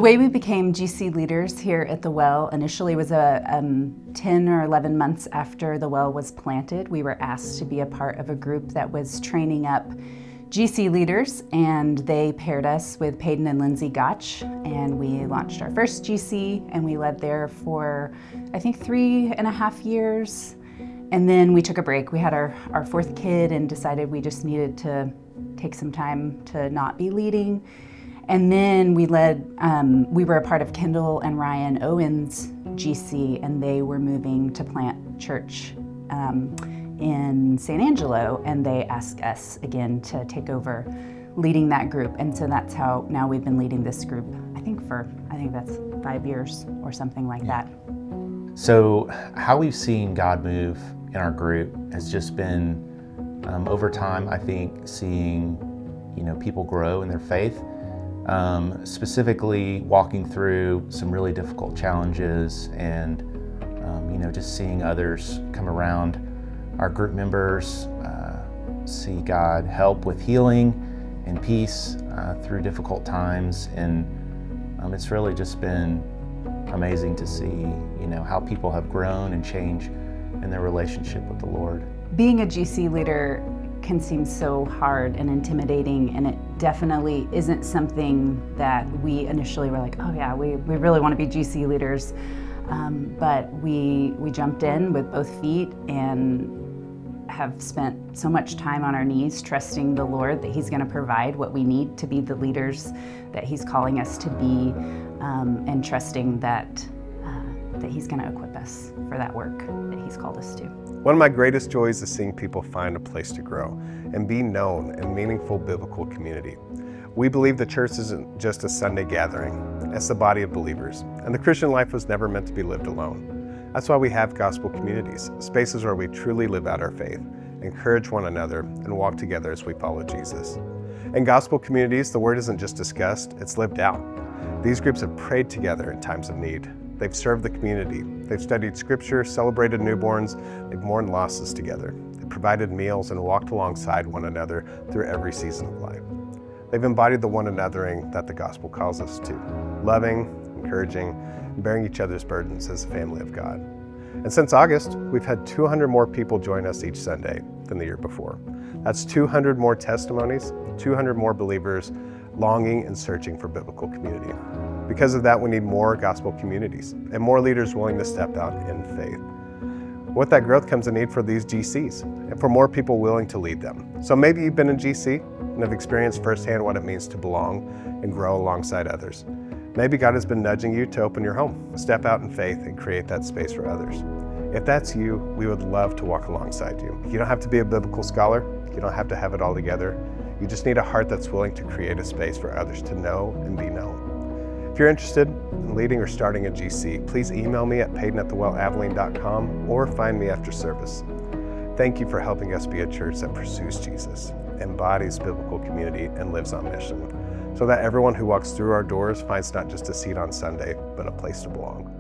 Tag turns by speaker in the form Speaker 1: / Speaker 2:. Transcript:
Speaker 1: The way we became GC leaders here at the well initially was 10 or 11 months after the well was planted. We were asked to be a part of a group that was training up GC leaders, and they paired us with Peyton and Lindsay Gotch, and we launched our first GC, and we led there for, I think, 3.5 years. And then we took a break. We had our fourth kid and decided we just needed to take some time to not be leading. And then we were a part of Kendall and Ryan Owen's GC, and they were moving to plant church in San Angelo, and they asked us again to take over leading that group. And so that's how now we've been leading this group, I think that's 5 years or something like that.
Speaker 2: So how we've seen God move in our group has just been over time, I think, seeing people grow in their faith, specifically walking through some really difficult challenges, and just seeing others come around our group members, see God help with healing and peace through difficult times, and it's really just been amazing to see how people have grown and changed in their relationship with the Lord.
Speaker 1: Being a GC leader can seem so hard and intimidating, and it definitely isn't something that we initially were like, oh yeah, we really want to be GC leaders. But we jumped in with both feet and have spent so much time on our knees trusting the Lord that He's going to provide what we need to be the leaders that He's calling us to be, and trusting that He's going to equip us for that work that He's called us to.
Speaker 3: One of my greatest joys is seeing people find a place to grow and be known in meaningful biblical community. We believe the church isn't just a Sunday gathering, it's the body of believers, and the Christian life was never meant to be lived alone. That's why we have gospel communities, spaces where we truly live out our faith, encourage one another, and walk together as we follow Jesus. In gospel communities, the word isn't just discussed, it's lived out. These groups have prayed together in times of need. They've served the community. They've studied scripture, celebrated newborns, they've mourned losses together. They've provided meals and walked alongside one another through every season of life. They've embodied the one anothering that the gospel calls us to, loving, encouraging, and bearing each other's burdens as a family of God. And since August, we've had 200 more people join us each Sunday than the year before. That's 200 more testimonies, 200 more believers longing and searching for biblical community. Because of that, we need more gospel communities and more leaders willing to step out in faith. With that growth comes a need for these GCs and for more people willing to lead them. So maybe you've been in GC and have experienced firsthand what it means to belong and grow alongside others. Maybe God has been nudging you to open your home, step out in faith, and create that space for others. If that's you, we would love to walk alongside you. You don't have to be a biblical scholar. You don't have to have it all together. You just need a heart that's willing to create a space for others to know and be known. If you're interested in leading or starting a GC, please email me at payton@thewellabilene.com or find me after service. Thank you for helping us be a church that pursues Jesus, embodies biblical community, and lives on mission, so that everyone who walks through our doors finds not just a seat on Sunday, but a place to belong.